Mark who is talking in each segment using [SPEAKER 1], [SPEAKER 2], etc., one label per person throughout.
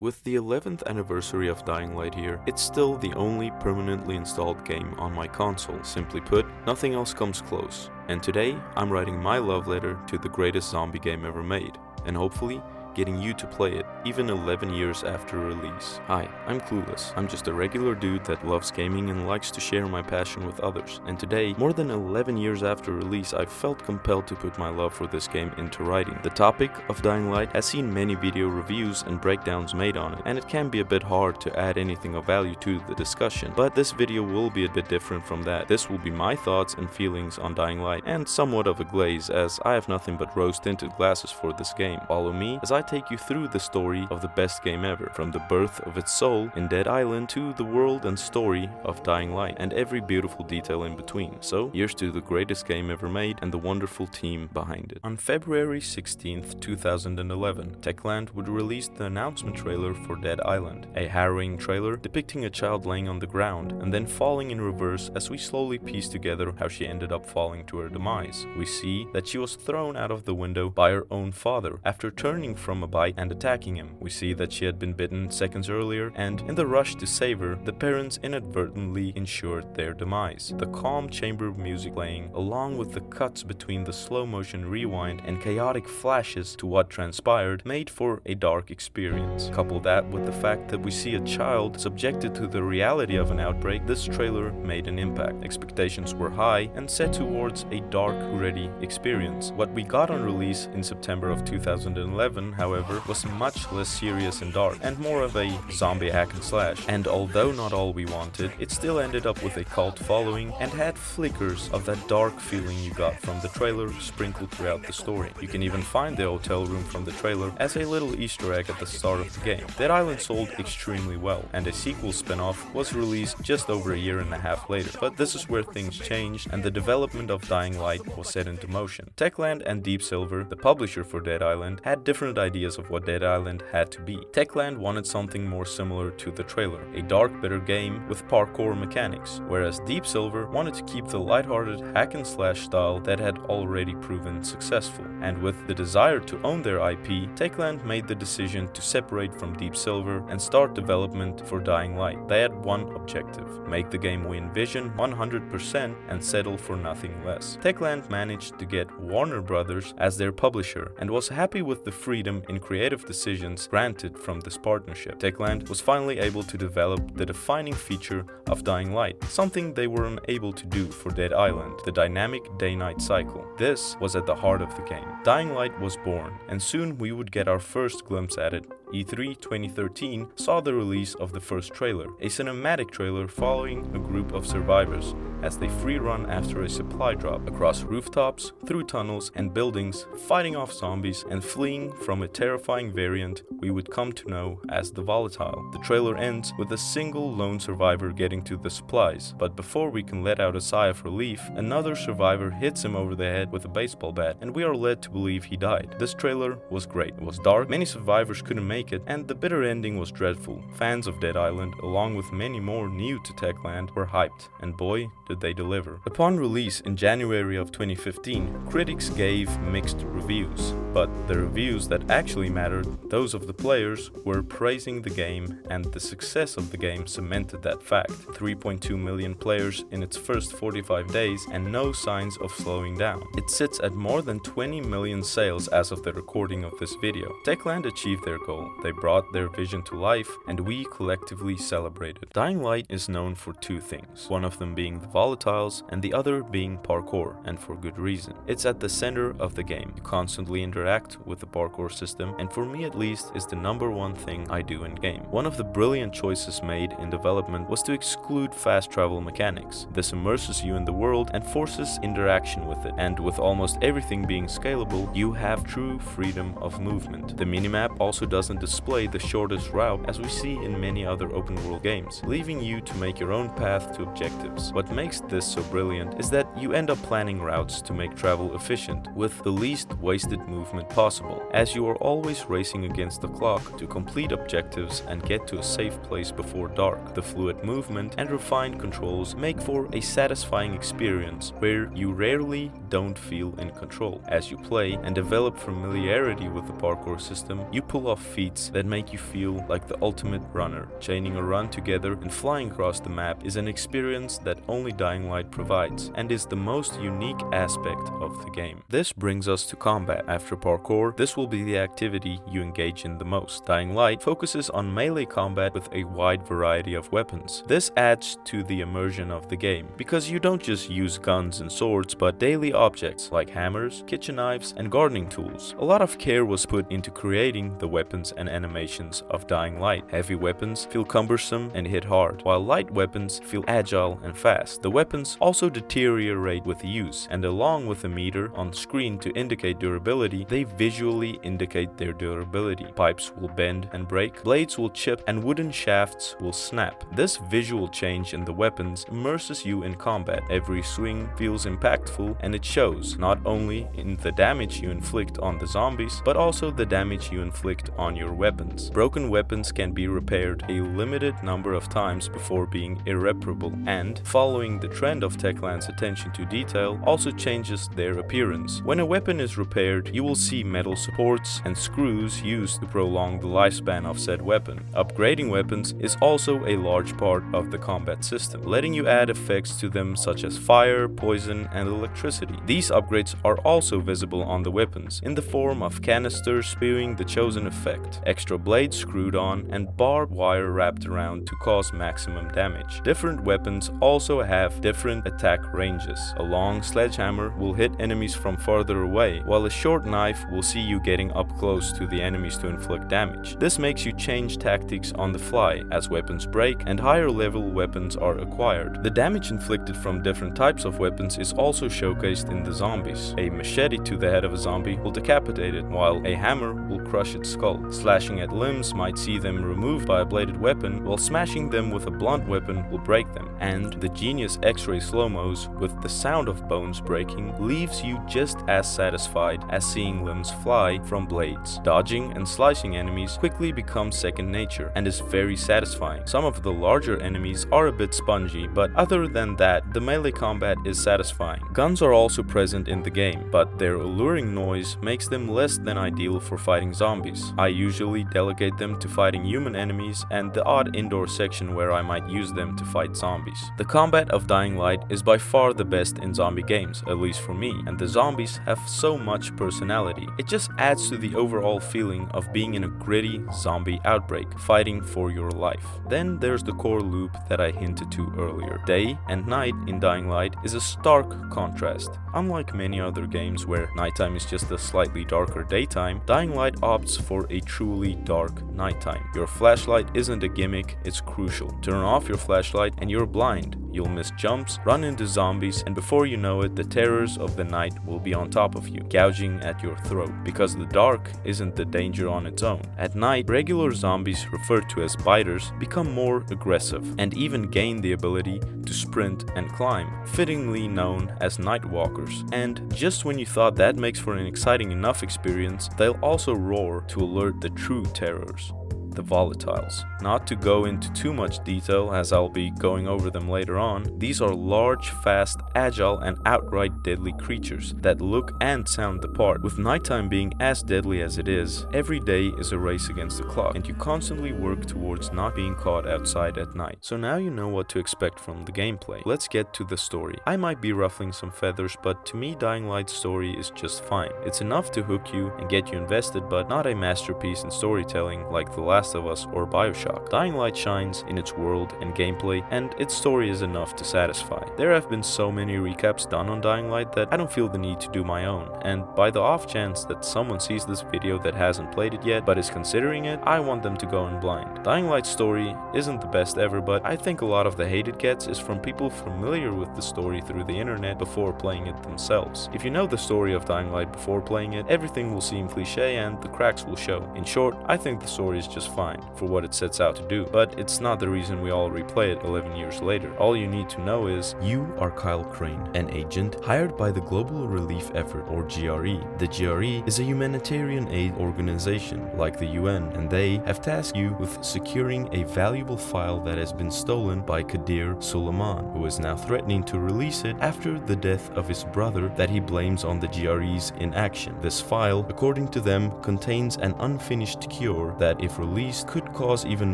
[SPEAKER 1] With the 11th anniversary of Dying Light here, it's still the only permanently installed game on my console. Simply put, nothing else comes close. And today, I'm writing my love letter to the greatest zombie game ever made, and hopefully, getting you to play it, even 11 years after release. Hi, I'm Clueless. I'm just a regular dude that loves gaming and likes to share my passion with others. And today, more than 11 years after release, I felt compelled to put my love for this game into writing. The topic of Dying Light has seen many video reviews and breakdowns made on it, and it can be a bit hard to add anything of value to the discussion. But this video will be a bit different from that. This will be my thoughts and feelings on Dying Light, and somewhat of a glaze, as I have nothing but rose-tinted glasses for this game. Follow me as I take you through the story of the best game ever, from the birth of its soul in Dead Island to the world and story of Dying Light, and every beautiful detail in between. So, here's to the greatest game ever made and the wonderful team behind it. On February 16th, 2011, Techland would release the announcement trailer for Dead Island, a harrowing trailer depicting a child laying on the ground and then falling in reverse as we slowly piece together how she ended up falling to her demise. We see that she was thrown out of the window by her own father after turning from a bite and attacking him. We see that she had been bitten seconds earlier, and in the rush to save her, the parents inadvertently ensured their demise. The calm chamber music playing, along with the cuts between the slow motion rewind and chaotic flashes to what transpired, made for a dark experience. Couple that with the fact that we see a child subjected to the reality of an outbreak, this trailer made an impact. Expectations were high and set towards a dark, gritty experience. What we got on release in September of 2011, however, was much less serious and dark, and more of a zombie hack and slash. And although not all we wanted, it still ended up with a cult following and had flickers of that dark feeling you got from the trailer sprinkled throughout the story. You can even find the hotel room from the trailer as a little Easter egg at the start of the game. Dead Island sold extremely well, and a sequel spin-off was released just over a year and a half later. But this is where things changed, and the development of Dying Light was set into motion. Techland and Deep Silver, the publisher for Dead Island, had different ideas of what Dead Island had to be. Techland wanted something more similar to the trailer, a dark, bitter game with parkour mechanics, whereas Deep Silver wanted to keep the lighthearted hack and slash style that had already proven successful. And with the desire to own their IP, Techland made the decision to separate from Deep Silver and start development for Dying Light. They had one objective: make the game win Vision 100% and settle for nothing less. Techland managed to get Warner Brothers as their publisher and was happy with the freedom in creative decisions granted from this partnership. Techland was finally able to develop the defining feature of Dying Light, something they were unable to do for Dead Island, the dynamic day-night cycle. This was at the heart of the game. Dying Light was born, and soon we would get our first glimpse at it. E3 2013 saw the release of the first trailer, a cinematic trailer following a group of survivors as they free run after a supply drop across rooftops, through tunnels and buildings, fighting off zombies and fleeing from a terrifying variant we would come to know as the Volatile. The trailer ends with a single lone survivor getting to the supplies, but before we can let out a sigh of relief, another survivor hits him over the head with a baseball bat, and we are led to believe he died. This trailer was great. It was dark, many survivors couldn't make it, and the bitter ending was dreadful. Fans of Dead Island, along with many more new to Techland, were hyped, and boy, did they deliver. Upon release in January of 2015, critics gave mixed reviews, but the reviews that actually mattered, those of the players, were praising the game, and the success of the game cemented that fact. 3.2 million players in its first 45 days, and no signs of slowing down. It sits at more than 20 million sales as of the recording of this video. Techland achieved their goal. They brought their vision to life, and we collectively celebrated. Dying Light is known for two things, one of them being the volatiles and the other being parkour, and for good reason. It's at the center of the game. You constantly interact with the parkour system, and for me at least is the number one thing I do in game. One of the brilliant choices made in development was to exclude fast travel mechanics. This immerses you in the world and forces interaction with it, and with almost everything being scalable, you have true freedom of movement. The minimap also doesn't display the shortest route as we see in many other open world games, leaving you to make your own path to objectives. What makes this so brilliant is that you end up planning routes to make travel efficient, with the least wasted movement possible, as you are always racing against the clock to complete objectives and get to a safe place before dark. The fluid movement and refined controls make for a satisfying experience where you rarely don't feel in control. As you play and develop familiarity with the parkour system, you pull off feats that make you feel like the ultimate runner. Chaining a run together and flying across the map is an experience that only Dying Light provides, and is the most unique aspect of the game. This brings us to combat. After parkour, this will be the activity you engage in the most. Dying Light focuses on melee combat with a wide variety of weapons. This adds to the immersion of the game, because you don't just use guns and swords, but daily objects like hammers, kitchen knives, and gardening tools. A lot of care was put into creating the weapons and animations of Dying Light. Heavy weapons feel cumbersome and hit hard, while light weapons feel agile and fast. The weapons also deteriorate with use, and along with a meter on screen to indicate durability, they visually indicate their durability. Pipes will bend and break, blades will chip, and wooden shafts will snap. This visual change in the weapons immerses you in combat. Every swing feels impactful, and it shows not only in the damage you inflict on the zombies, but also the damage you inflict on your weapons. Broken weapons can be repaired a limited number of times before being irreparable, and following the trend of Techland's attention to detail also changes their appearance. When a weapon is repaired, you will see metal supports and screws used to prolong the lifespan of said weapon. Upgrading weapons is also a large part of the combat system, letting you add effects to them such as fire, poison, and electricity. These upgrades are also visible on the weapons, in the form of canisters spewing the chosen effect, extra blades screwed on, and barbed wire wrapped around to cause maximum damage. Different weapons also have different attack ranges. A long sledgehammer will hit enemies from farther away, while a short knife will see you getting up close to the enemies to inflict damage. This makes you change tactics on the fly as weapons break and higher level weapons are acquired. The damage inflicted from different types of weapons is also showcased in the zombies. A machete to the head of a zombie will decapitate it, while a hammer will crush its skull. Slashing at limbs might see them removed by a bladed weapon, while smashing them with a blunt weapon will break them. And the genius X-ray slow-mos with the sound of bones breaking leaves you just as satisfied as seeing limbs fly from blades. Dodging and slicing enemies quickly becomes second nature and is very satisfying. Some of the larger enemies are a bit spongy, but other than that, the melee combat is satisfying. Guns are also present in the game, but their alluring noise makes them less than ideal for fighting zombies. I usually delegate them to fighting human enemies and the odd indoor section where I might use them to fight zombies. The combat of Dying Light is by far the best in zombie games, at least for me, and the zombies have so much personality. It just adds to the overall feeling of being in a gritty zombie outbreak, fighting for your life. Then there's the core loop that I hinted to earlier. Day and night in Dying Light is a stark contrast. Unlike many other games where nighttime is just a slightly darker daytime, Dying Light opts for a truly dark nighttime. Your flashlight isn't a gimmick, it's crucial. Turn off your flashlight and you're blind. You'll miss jumps, run into zombies, and before you know it, the terrors of the night will be on top of you, gouging at your throat. Because the dark isn't the danger on its own. At night, regular zombies, referred to as biters, become more aggressive and even gain the ability to sprint and climb, fittingly known as night walkers. And just when you thought that makes for an exciting enough experience, they'll also roar to alert the true terrors, the volatiles. Not to go into too much detail, as I'll be going over them later on, these are large, fast, agile, and outright deadly creatures that look and sound the part. With nighttime being as deadly as it is, every day is a race against the clock, and you constantly work towards not being caught outside at night. So now you know what to expect from the gameplay. Let's get to the story. I might be ruffling some feathers, but to me Dying Light's story is just fine. It's enough to hook you and get you invested, but not a masterpiece in storytelling like The Last of Us or Bioshock. Dying Light shines in its world and gameplay, and its story is enough to satisfy. There have been so many recaps done on Dying Light that I don't feel the need to do my own, and by the off chance that someone sees this video that hasn't played it yet but is considering it, I want them to go in blind. Dying Light's story isn't the best ever, but I think a lot of the hate it gets is from people familiar with the story through the internet before playing it themselves. If you know the story of Dying Light before playing it, everything will seem cliche and the cracks will show. In short, I think the story is just fine for what it sets out to do, but it's not the reason we all replay it 11 years later. All you need to know is, you are Kyle Crane, an agent hired by the Global Relief Effort, or GRE. The GRE is a humanitarian aid organization like the UN, and they have tasked you with securing a valuable file that has been stolen by Kadir Suleiman, who is now threatening to release it after the death of his brother that he blames on the GRE's inaction. This file, according to them, contains an unfinished cure that, if released, could cause even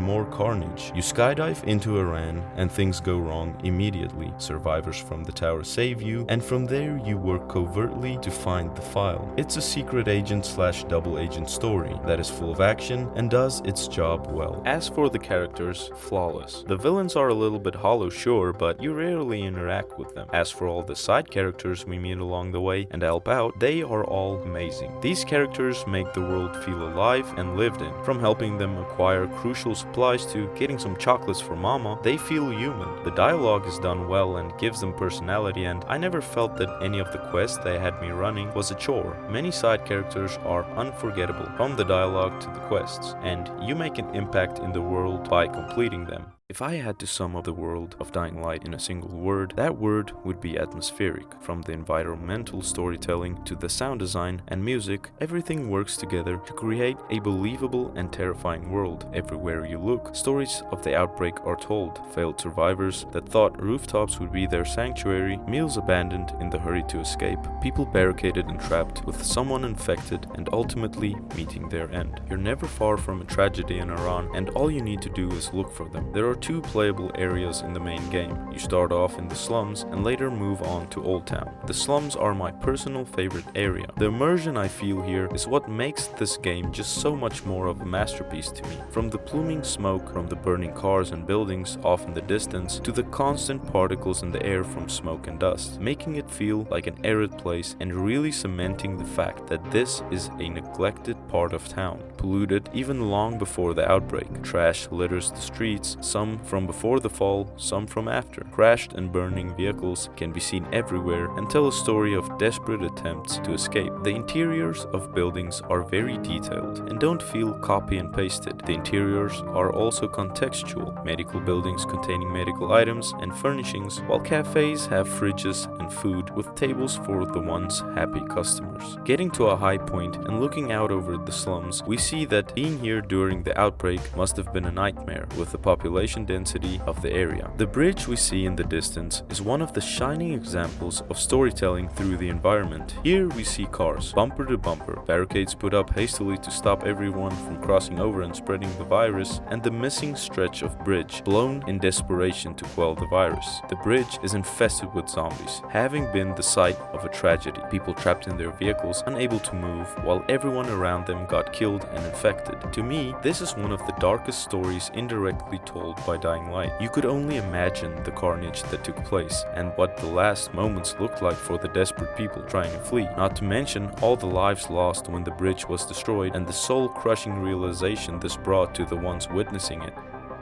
[SPEAKER 1] more carnage. You skydive into Harran and things go wrong immediately. Survivors from the tower save you, and from there you work covertly to find the file. It's a secret agent slash double agent story that is full of action and does its job well. As for the characters, flawless. The villains are a little bit hollow, sure, but you rarely interact with them. As for all the side characters we meet along the way and help out, they are all amazing. These characters make the world feel alive and lived in. From helping them acquire crucial supplies to getting some chocolates for mama, they feel human. The dialogue is done well and gives them personality, and I never felt that any of the quests they had me running was a chore. Many side characters are unforgettable, from the dialogue to the quests, and you make an impact in the world by completing them. If I had to sum up the world of Dying Light in a single word, that word would be atmospheric. From the environmental storytelling to the sound design and music, everything works together to create a believable and terrifying world. Everywhere you look, stories of the outbreak are told. Failed survivors that thought rooftops would be their sanctuary, meals abandoned in the hurry to escape, people barricaded and trapped with someone infected and ultimately meeting their end. You're never far from a tragedy in Harran, and all you need to do is look for them. There are two playable areas in the main game. You start off in the slums and later move on to Old Town. The slums are my personal favorite area. The immersion I feel here is what makes this game just so much more of a masterpiece to me. From the pluming smoke from the burning cars and buildings off in the distance to the constant particles in the air from smoke and dust, making it feel like an arid place and really cementing the fact that this is a neglected part of town, polluted even long before the outbreak. Trash litters the streets, some from before the fall, some from after. Crashed and burning vehicles can be seen everywhere and tell a story of desperate attempts to escape. The interiors of buildings are very detailed and don't feel copy and pasted. The interiors are also contextual. Medical buildings containing medical items and furnishings, while cafes have fridges and food with tables for the once happy customers. Getting to a high point and looking out over the slums, we see that being here during the outbreak must have been a nightmare with the population density of the area. The bridge we see in the distance is one of the shining examples of storytelling through the environment. Here we see cars, bumper to bumper, barricades put up hastily to stop everyone from crossing over and spreading the virus, and the missing stretch of bridge, blown in desperation to quell the virus. The bridge is infested with zombies, having been the site of a tragedy. People trapped in their vehicles, unable to move, while everyone around them got killed and infected. To me, this is one of the darkest stories indirectly told by Dying Light. You could only imagine the carnage that took place and what the last moments looked like for the desperate people trying to flee. Not to mention all the lives lost when the bridge was destroyed and the soul-crushing realization this brought to the ones witnessing it.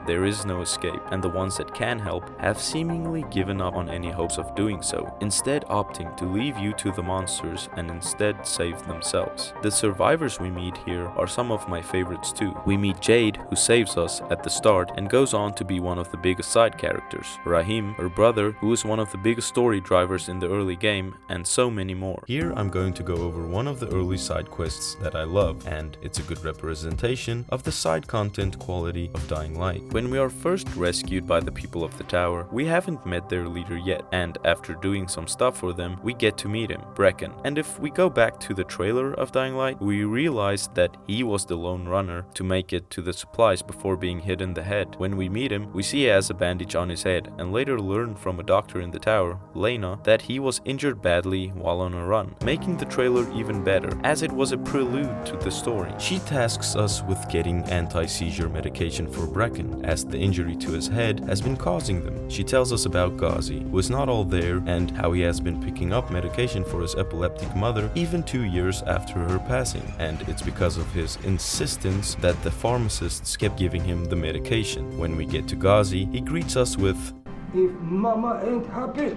[SPEAKER 1] There is no escape, and the ones that can help have seemingly given up on any hopes of doing so, instead opting to leave you to the monsters and instead save themselves. The survivors we meet here are some of my favorites too. We meet Jade, who saves us at the start and goes on to be one of the biggest side characters, Rahim, her brother, who is one of the biggest story drivers in the early game, and so many more. Here I'm going to go over one of the early side quests that I love, and it's a good representation of the side content quality of Dying Light. When we are first rescued by the people of the tower, we haven't met their leader yet, and after doing some stuff for them, we get to meet him, Brecken. And if we go back to the trailer of Dying Light, we realize that he was the lone runner to make it to the supplies before being hit in the head. When we meet him, we see he has a bandage on his head, and later learn from a doctor in the tower, Lena, that he was injured badly while on a run, making the trailer even better, as it was a prelude to the story. She tasks us with getting anti-seizure medication for Brecken, as the injury to his head has been causing them. She tells us about Ghazi, who is not all there, and how he has been picking up medication for his epileptic mother even 2 years after her passing, and it's because of his insistence that the pharmacists kept giving him the medication. When we get to Ghazi, he greets us with,
[SPEAKER 2] "If Mama ain't happy,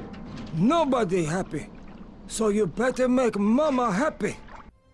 [SPEAKER 2] nobody happy. So you better make Mama happy."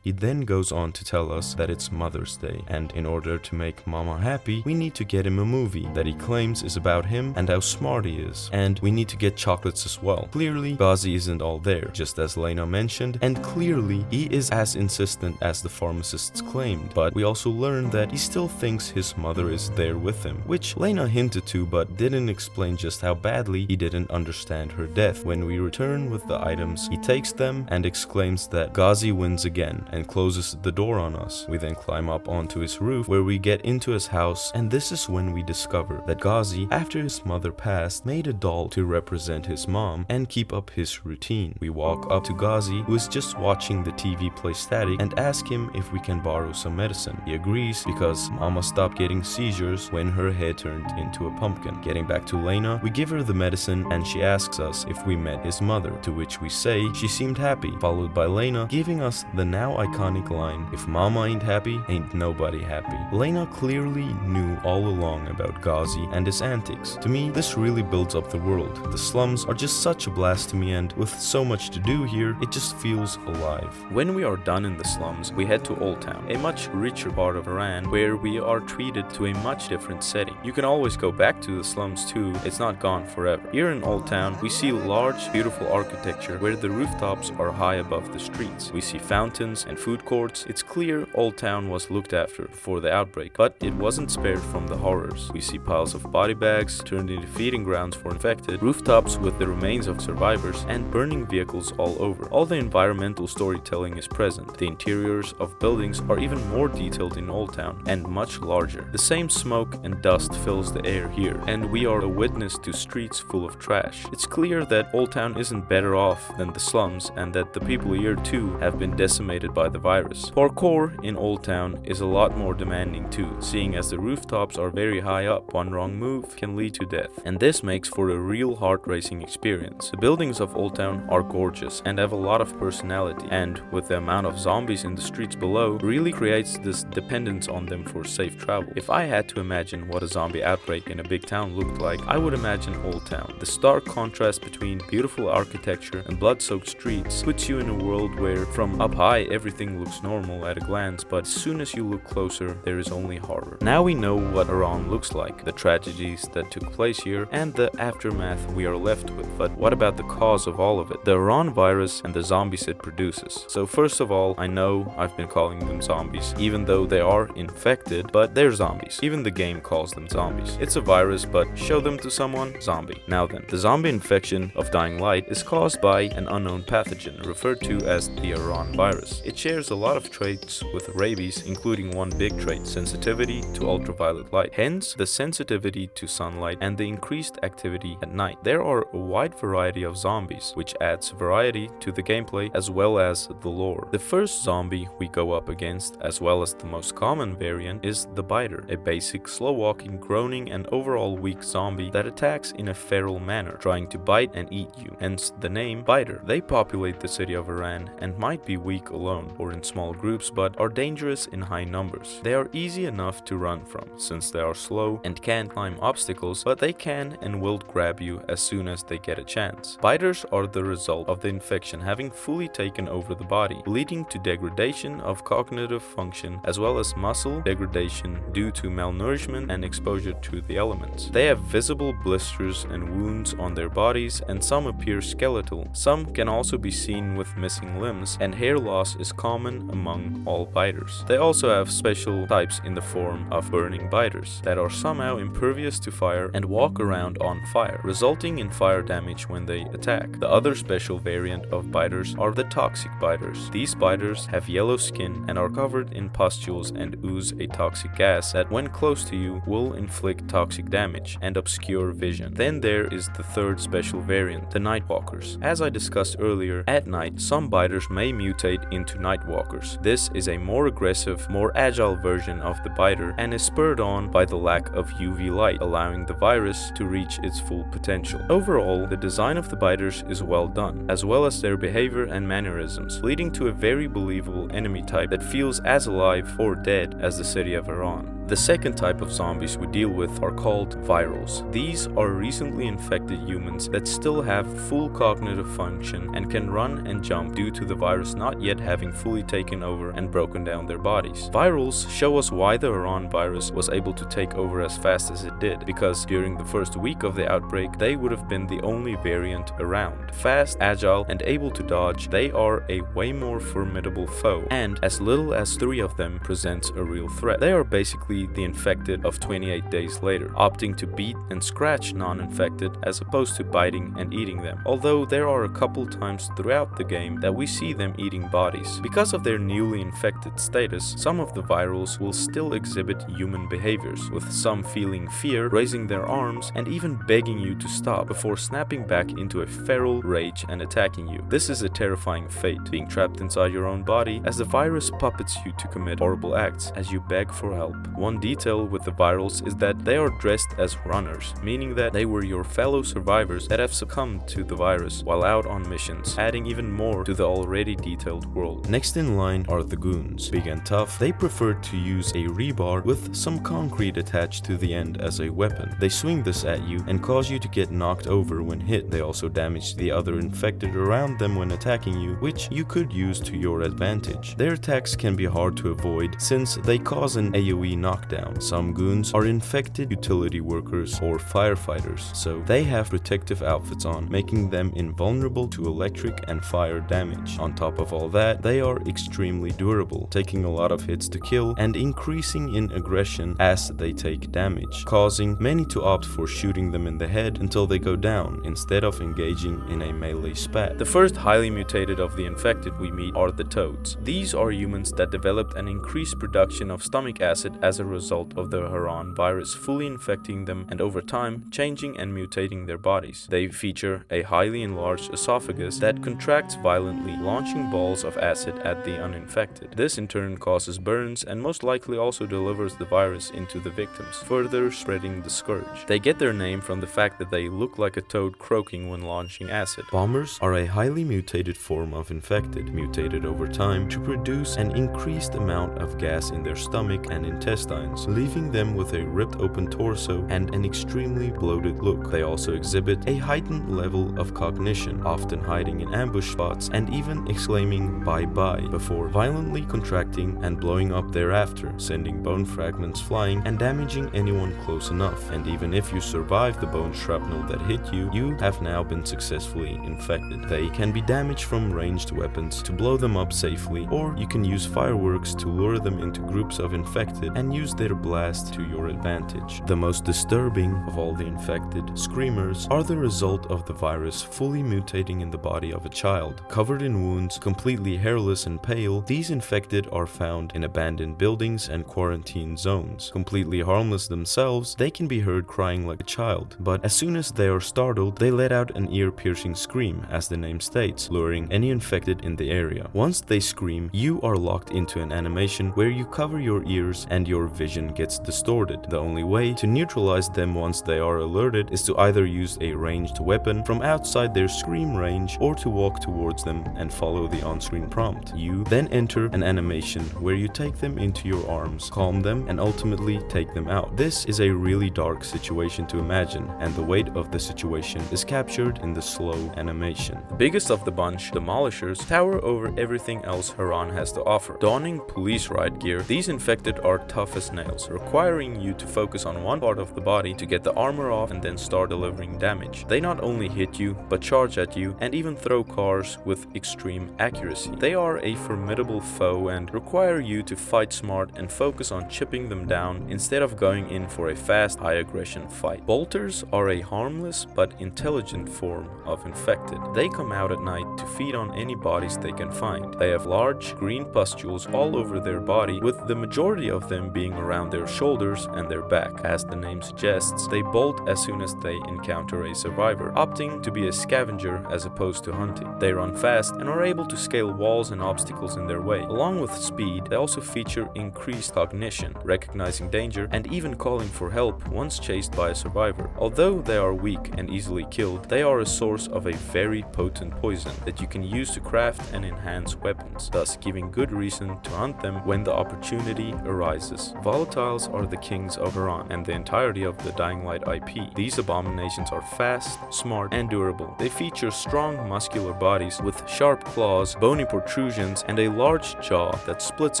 [SPEAKER 1] He then goes on to tell us that it's Mother's Day, and in order to make Mama happy, we need to get him a movie that he claims is about him and how smart he is, and we need to get chocolates as well. Clearly, Ghazi isn't all there, just as Lena mentioned, and clearly he is as insistent as the pharmacists claimed, but we also learn that he still thinks his mother is there with him, which Lena hinted to but didn't explain just how badly he didn't understand her death. When we return with the items, he takes them and exclaims that Ghazi wins again and closes the door on us. We then climb up onto his roof where we get into his house, and this is when we discover that Ghazi, after his mother passed, made a doll to represent his mom and keep up his routine. We walk up to Ghazi, who is just watching the TV play static, and ask him if we can borrow some medicine. He agrees because Mama stopped getting seizures when her head turned into a pumpkin. Getting back to Lena, we give her the medicine and she asks us if we met his mother, to which we say she seemed happy, followed by Lena giving us the now iconic line, "If Mama ain't happy, ain't nobody happy." Lena clearly knew all along about Ghazi and his antics. To me, this really builds up the world. The slums are just such a blast to me, and with so much to do here, it just feels alive. When we are done in the slums, we head to Old Town, a much richer part of Harran, where we are treated to a much different setting. You can always go back to the slums too, it's not gone forever. Here in Old Town, we see large, beautiful architecture where the rooftops are high above the streets. We see fountains and food courts. It's clear Old Town was looked after before the outbreak, but it wasn't spared from the horrors. We see piles of body bags turned into feeding grounds for infected, rooftops with the remains of survivors, and burning vehicles all over. All the environmental storytelling is present. The interiors of buildings are even more detailed in Old Town and much larger. The same smoke and dust fills the air here, and we are a witness to streets full of trash. It's clear that Old Town isn't better off than the slums, and that the people here too have been decimated by the virus. Parkour in Old Town is a lot more demanding too, seeing as the rooftops are very high up. One wrong move can lead to death, and this makes for a real heart-racing experience. The buildings of Old Town are gorgeous and have a lot of personality, and with the amount of zombies in the streets below, really creates this dependence on them for safe travel. If I had to imagine what a zombie outbreak in a big town looked like, I would imagine Old Town. The stark contrast between beautiful architecture and blood-soaked streets puts you in a world where from up high everything looks normal at a glance, but as soon as you look closer, there is only horror. Now we know what Harran looks like, the tragedies that took place here, and the aftermath we are left with. But what about the cause of all of it? The Harran virus and the zombies it produces. So first of all, I know I've been calling them zombies, even though they are infected, but they're zombies. Even the game calls them zombies. It's a virus, but show them to someone, zombie. Now then, the zombie infection of dying light is caused by an unknown pathogen, referred to as the Harran virus. It shares a lot of traits with rabies, including one big trait, sensitivity to ultraviolet light. Hence, the sensitivity to sunlight and the increased activity at night. There are a wide variety of zombies, which adds variety to the gameplay as well as the lore. The first zombie we go up against, as well as the most common variant, is the biter, a basic, slow-walking, groaning, and overall weak zombie that attacks in a feral manner, trying to bite and eat you, hence the name biter. They populate the city of Harran and might be weak alone or in small groups, but are dangerous in high numbers. They are easy enough to run from, since they are slow and can't climb obstacles, but they can and will grab you as soon as they get a chance. Biters are the result of the infection having fully taken over the body, leading to degradation of cognitive function as well as muscle degradation due to malnourishment and exposure to the elements. They have visible blisters and wounds on their bodies, and some appear skeletal. Some can also be seen with missing limbs, and hair loss is common among all biters. They also have special types in the form of burning biters that are somehow impervious to fire and walk around on fire, resulting in fire damage when they attack. The other special variant of biters are the toxic biters. These biters have yellow skin and are covered in pustules and ooze a toxic gas that, when close to you, will inflict toxic damage and obscure vision. Then there is the third special variant, the Nightwalkers. As I discussed earlier, at night some biters may mutate into Nightwalkers. This is a more aggressive, more agile version of the biter and is spurred on by the lack of UV light, allowing the virus to reach its full potential. Overall, the design of the biters is well done, as well as their behavior and mannerisms, leading to a very believable enemy type that feels as alive or dead as the city of Harran. The second type of zombies we deal with are called virals. These are recently infected humans that still have full cognitive function and can run and jump due to the virus not yet having fully taken over and broken down their bodies. Virals show us why the Harran virus was able to take over as fast as it did, because during the first week of the outbreak, they would have been the only variant around. Fast, agile, and able to dodge, they are a way more formidable foe, and as little as 3 of them presents a real threat. They are basically the infected of 28 days later, opting to beat and scratch non-infected as opposed to biting and eating them, although there are a couple times throughout the game that we see them eating bodies. Because of their newly infected status, some of the virals will still exhibit human behaviors, with some feeling fear, raising their arms, and even begging you to stop before snapping back into a feral rage and attacking you. This is a terrifying fate, being trapped inside your own body as the virus puppets you to commit horrible acts as you beg for help. One detail with the virals is that they are dressed as runners, meaning that they were your fellow survivors that have succumbed to the virus while out on missions, adding even more to the already detailed world. Next in line are the goons. Big and tough, they prefer to use a rebar with some concrete attached to the end as a weapon. They swing this at you and cause you to get knocked over when hit. They also damage the other infected around them when attacking you, which you could use to your advantage. Their attacks can be hard to avoid since they cause an AoE knockdown. Some goons are infected utility workers or firefighters, so they have protective outfits on, making them invulnerable to electric and fire damage. On top of all that, they are extremely durable, taking a lot of hits to kill and increasing in aggression as they take damage, causing many to opt for shooting them in the head until they go down instead of engaging in a melee spat. The first highly mutated of the infected we meet are the toads. These are humans that developed an increased production of stomach acid as a result of the Harran virus fully infecting them and over time changing and mutating their bodies. They feature a highly enlarged esophagus that contracts violently, launching balls of acid at the uninfected. This in turn causes burns and most likely also delivers the virus into the victims, further spreading the scourge. They get their name from the fact that they look like a toad croaking when launching acid. Bombers are a highly mutated form of infected, mutated over time to produce an increased amount of gas in their stomach and intestines, leaving them with a ripped open torso and an extremely bloated look. They also exhibit a heightened level of cognition, often hiding in ambush spots and even exclaiming "bye-bye" before violently contracting and blowing up thereafter, sending bone fragments flying and damaging anyone close enough. And even if you survive the bone shrapnel that hit you, you have now been successfully infected. They can be damaged from ranged weapons to blow them up safely, or you can use fireworks to lure them into groups of infected and use their blast to your advantage. The most disturbing of all the infected, screamers, are the result of the virus fully mutating in the body of a child. Covered in wounds, completely hairless and pale, these infected are found in abandoned buildings and quarantine zones. Completely harmless themselves, they can be heard crying like a child, but as soon as they are startled, they let out an ear-piercing scream, as the name states, luring any infected in the area. Once they scream, you are locked into an animation where you cover your ears and your vision gets distorted. The only way to neutralize them once they are alerted is to either use a ranged weapon from outside their scream range or to walk towards them and follow the on-screen prompt. You then enter an animation where you take them into your arms, calm them, and ultimately take them out. This is a really dark situation to imagine, and the weight of the situation is captured in the slow animation. The biggest of the bunch, Demolishers, tower over everything else Harran has to offer. Donning police riot gear, these infected are tough as nails, requiring you to focus on one part of the body to get the armor off and then start delivering damage. They not only hit you, but charge at you and even throw cars with extreme accuracy. They are a formidable foe and require you to fight smart and focus on chipping them down instead of going in for a fast, high-aggression fight. Bolters are a harmless but intelligent form of infected. They come out at night to feed on any bodies they can find. They have large green pustules all over their body, with the majority of them being around their shoulders and their back. As the name suggests, they bolt as soon as they encounter a survivor, opting to be a scavenger as opposed to hunting. They run fast and are able to scale walls and obstacles in their way. Along with speed, they also feature increased cognition, recognizing danger, and even calling for help once chased by a survivor. Although they are weak and easily killed, they are a source of a very potent poison that you can use to craft and enhance weapons, thus giving good reason to hunt them when the opportunity arises. Volatiles are the kings of Harran and the entirety of the Dying Light IP. These abominations are fast, smart, and durable. They feature strong, muscular bodies with sharp claws, bony protrusions, and a large jaw that splits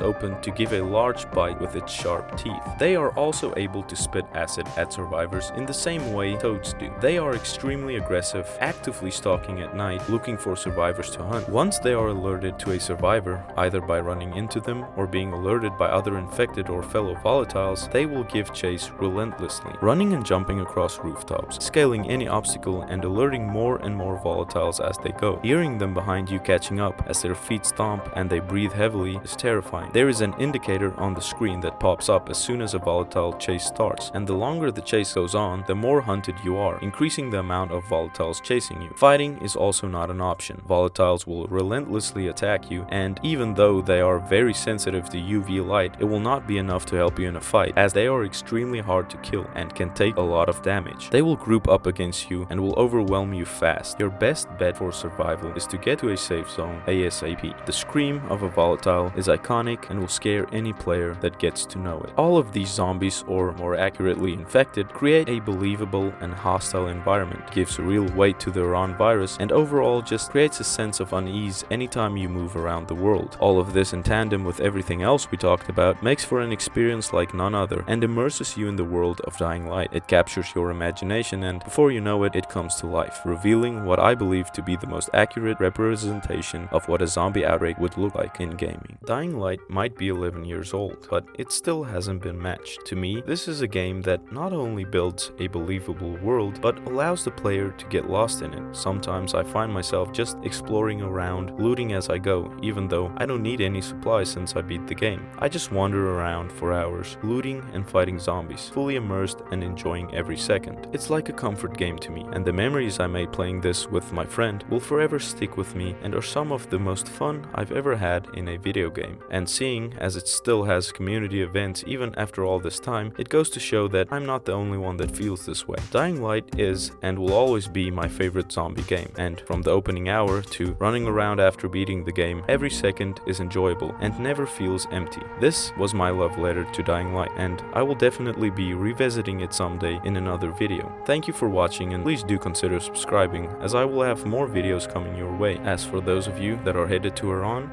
[SPEAKER 1] open to give a large bite with its sharp teeth. They are also able to spit acid at survivors in the same way toads do. They are extremely aggressive, actively stalking at night, looking for survivors to hunt. Once they are alerted to a survivor, either by running into them or being alerted by other infected or fellow volatiles, they will give chase relentlessly, running and jumping across rooftops, scaling any obstacle and alerting more and more volatiles as they go. Hearing them behind you catching up as their feet stomp and they breathe heavily is terrifying. There is an indicator on the screen that pops up as soon as a volatile chase starts, and the longer the chase goes on, the more hunted you are, increasing the amount of volatiles chasing you. Fighting is also not an option. Volatiles will relentlessly attack you, and even though they are very sensitive to UV light, it will not be enough to help you in a fight, as they are extremely hard to kill and can take a lot of damage. They will group up against you and will overwhelm you fast. Your best bet for survival is to get to a safe zone ASAP. The scream of a volatile is iconic and will scare any player that gets to know it. All of these zombies, or more accurately infected, create a believable and hostile environment, gives real weight to the Harran virus, and overall just creates a sense of unease anytime you move around the world. All of this in tandem with everything else we talked about makes for an experience like none other and immerses you in the world of Dying Light. It captures your imagination and before you know it, it comes to life, revealing what I believe to be the most accurate representation of what a zombie outbreak would look like in gaming. Dying Light might be 11 years old, but it still hasn't been matched. To me, this is a game that not only builds a believable world, but allows the player to get lost in it. Sometimes I find myself just exploring around, looting as I go, even though I don't need any supplies since I beat the game. I just wander around for hours, looting and fighting zombies, fully immersed and enjoying every second. It's like a comfort game to me, and the memories I made playing this with my friend will forever stick with me and are some of the most fun I've ever had in a video game. And seeing as it still has community events even after all this time, it goes to show that I'm not the only one that feels this way. Dying Light is and will always be my favorite zombie game, and from the opening hour to running around after beating the game, every second is enjoyable and never feels empty. This was my love letter to Dying Light, and I will definitely be revisiting it someday in another video. Thank you for watching, and please do consider subscribing, as I will have more videos coming your way. As for those of you that are headed to Harran,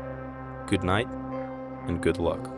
[SPEAKER 1] good night and good luck.